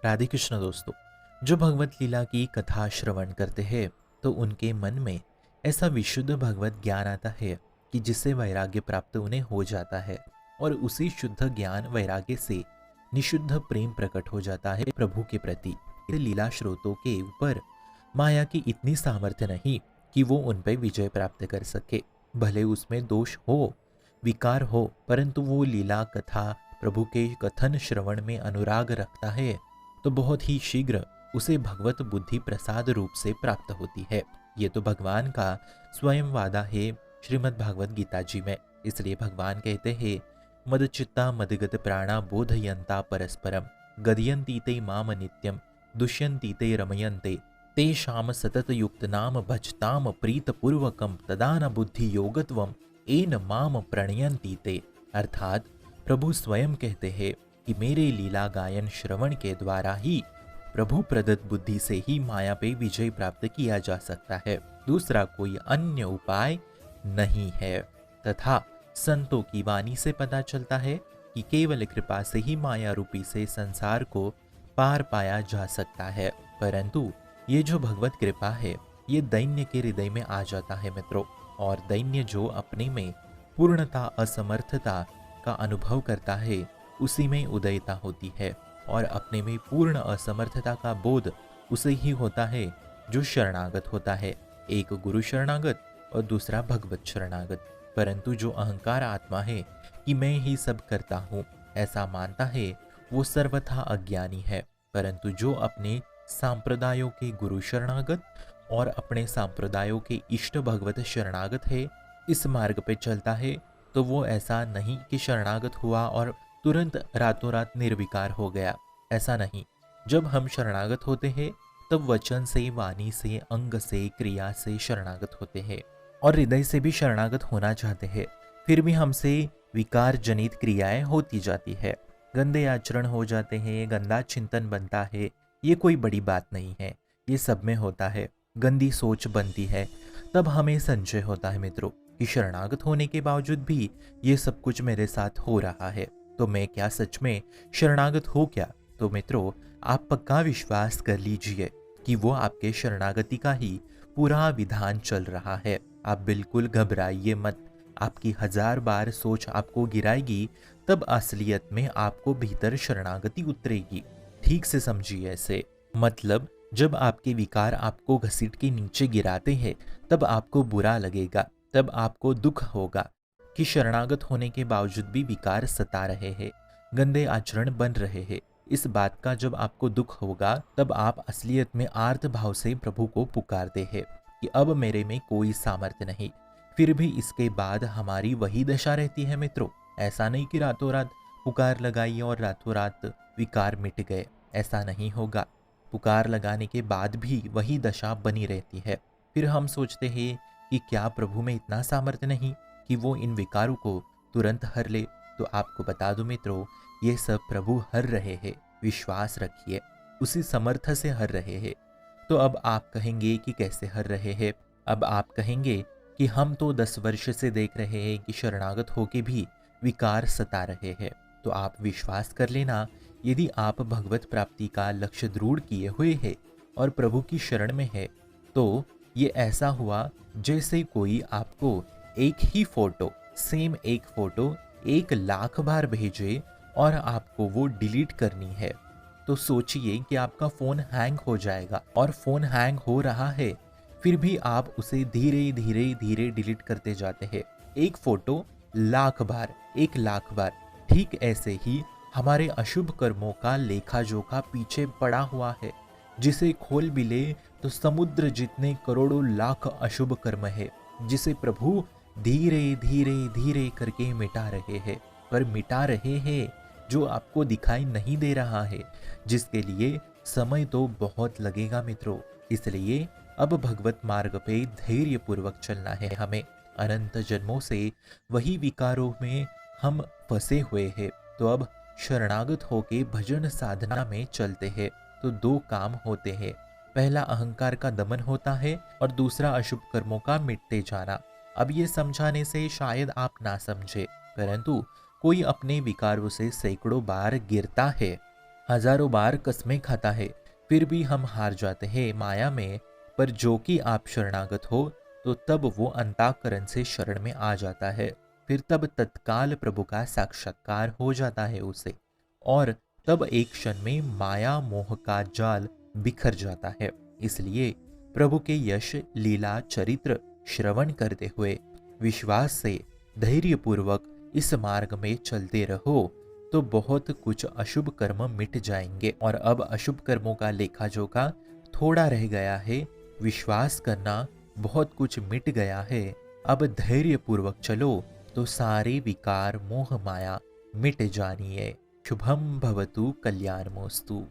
राधे कृष्ण दोस्तों। जो भगवत लीला की कथा श्रवण करते हैं तो उनके मन में ऐसा विशुद्ध भगवत ज्ञान आता है कि जिससे वैराग्य प्राप्त उन्हें हो जाता है और उसी शुद्ध ज्ञान वैराग्य से निशुद्ध प्रेम प्रकट हो जाता है प्रभु के प्रति। लीला स्रोतों के ऊपर माया की इतनी सामर्थ्य नहीं कि वो उन पर विजय प्राप्त कर सके। भले उसमें दोष हो, विकार हो, परंतु वो लीला कथा प्रभु के कथन श्रवण में अनुराग रखता है तो बहुत ही शीघ्र उसे भगवत बुद्धि प्रसाद रूप से प्राप्त होती है। ये तो भगवान का स्वयं वादा है श्रीमद् भागवत गीता जी में। इसलिए भगवान कहते हैं, मदचित्ता मदगत प्राणा बोधयंता परस्परम गदयंती ते माम नित्यम दुष्यंती ते रमयन्ते ते शाम सतत युक्त नाम भजताम प्रीत पूर्वकम तदान बुद्धि योगत्वम एन माम प्रणयंती ते। अर्थात प्रभु स्वयं कहते हैं कि मेरे लीला गायन श्रवण के द्वारा ही प्रभु प्रदत्त बुद्धि से ही माया पे विजय प्राप्त किया जा सकता है, दूसरा कोई अन्य उपाय नहीं है। तथा संतों की वाणी से पता चलता है कि केवल कृपा से ही माया रूपी से संसार को पार पाया जा सकता है। परंतु ये जो भगवत कृपा है ये दैन्य के हृदय में आ जाता है मित्रों, और दैन्य जो अपने में पूर्णता असमर्थता का अनुभव करता है उसी में उदयता होती है, और अपने में पूर्ण असमर्थता का बोध उसे ही होता है जो शरणागत होता है। एक गुरु शरणागत और दूसरा भगवत शरणागत। परंतु जो अहंकार आत्मा है कि मैं ही सब करता हूँ ऐसा मानता है वो सर्वथा अज्ञानी है। परंतु जो अपने सांप्रदायों के गुरु शरणागत और अपने सांप्रदायों के इष्ट भगवत शरणागत है, इस मार्ग पे चलता है, तो वो ऐसा नहीं कि शरणागत हुआ और तुरंत रातों रात निर्विकार हो गया। ऐसा नहीं। जब हम शरणागत होते हैं तब वचन से, वाणी से, अंग से, क्रिया से शरणागत होते हैं और हृदय से भी शरणागत होना चाहते हैं। फिर भी हमसे विकार जनित क्रियाएं होती जाती है, गंदे आचरण हो जाते हैं, गंदा चिंतन बनता है। ये कोई बड़ी बात नहीं है, ये सब में होता है। गंदी सोच बनती है, तब हमें संशय होता है मित्रों कि शरणागत होने के बावजूद भी ये सब कुछ मेरे साथ हो रहा है, तो मैं क्या सच में शरणागत हो क्या? तो मित्रों, आप पक्का विश्वास कर लीजिए कि वो आपके शरणागति का ही पूरा विधान चल रहा है। आप बिल्कुल घबराइए मत। आपकी 1000 बार सोच आपको गिराएगी, तब असलियत में आपको भीतर शरणागति उतरेगी। ठीक से समझिए ऐसे। मतलब जब आपके विकार आपको घसीट के नीचे गिराते हैं तब आपको बुरा लगेगा, तब आपको दुख होगा कि शरणागत होने के बावजूद भी विकार सता रहे हैं, गंदे आचरण बन रहे हैं। इस बात का जब आपको दुख होगा तब आप असलियत में आर्त भाव से प्रभु को पुकारते हैं कि अब मेरे में कोई सामर्थ्य नहीं। फिर भी इसके बाद हमारी वही दशा रहती है मित्रों। ऐसा नहीं कि रातों रात पुकार लगाई और रातों रात विकार मिट गए, ऐसा नहीं होगा। पुकार लगाने के बाद भी वही दशा बनी रहती है। फिर हम सोचते हैं कि क्या प्रभु में इतना सामर्थ्य नहीं कि वो इन विकारों को तुरंत हर ले। तो आपको बता दूं मित्रों, ये सब प्रभु हर रहे हैं, विश्वास रखिए, उसी समर्थ से हर रहे हैं। तो अब आप कहेंगे कि कैसे हर रहे हैं? अब आप कहेंगे कि हम तो 10 वर्ष से देख रहे हैं कि शरणागत होके भी विकार सता रहे हैं। तो आप विश्वास कर लेना, यदि आप भगवत प्राप्ति का लक्ष्य दृढ़ किए हुए हैं और प्रभु की शरण में है, तो ये ऐसा हुआ जैसे कोई आपको एक ही फोटो, सेम एक फोटो 1,00,000 बार भेजे और आपको वो डिलीट करनी है। तो सोचिए कि आपका फोन हैंग हो जाएगा, और फोन हैंग हो रहा है फिर भी आप उसे धीरे धीरे धीरे डिलीट करते जाते हैं। एक फोटो 1,00,000 बार, 1,00,000 बार। ठीक ऐसे ही हमारे अशुभ कर्मों का लेखा जोखा पीछे पड़ा हुआ है, जिसे खोल भी ले तो समुद्र जितने करोड़ों लाख अशुभ कर्म है, जिसे प्रभु धीरे धीरे धीरे करके मिटा रहे हैं। पर मिटा रहे हैं जो आपको दिखाई नहीं दे रहा है, जिसके लिए समय तो बहुत लगेगा मित्रों। इसलिए अब भगवत मार्ग पे धैर्य पूर्वक चलना है हमें। अनंत जन्मों से वही विकारों में हम फंसे हुए हैं, तो अब शरणागत होके भजन साधना में चलते हैं। तो 2 काम होते हैं, पहला अहंकार का दमन होता है और दूसरा अशुभ कर्मों का मिटते जाना। अब ये समझाने से शायद आप ना समझे, परंतु कोई अपने विकारों से सैकड़ों बार गिरता है, हजारों बार कस्में खाता है, फिर भी हम हार जाते हैं माया में। पर जो कि आप शरणागत हो, तो तब वो अंतःकरण से शरण में आ जाता है। फिर तब तत्काल प्रभु का साक्षात्कार हो जाता है उसे, और तब एक क्षण में माया मोह का जाल बिखर जाता है। इसलिए प्रभु के यश लीला चरित्र श्रवण करते हुए विश्वास से धैर्यपूर्वक इस मार्ग में चलते रहो, तो बहुत कुछ अशुभ कर्म मिट जाएंगे। और अब अशुभ कर्मों का लेखा जोखा थोड़ा रह गया है। विश्वास करना बहुत कुछ मिट गया है। अब धैर्य पूर्वक चलो, तो सारे विकार मोह माया मिट जानिए। शुभम भवतु कल्याणमोस्तु।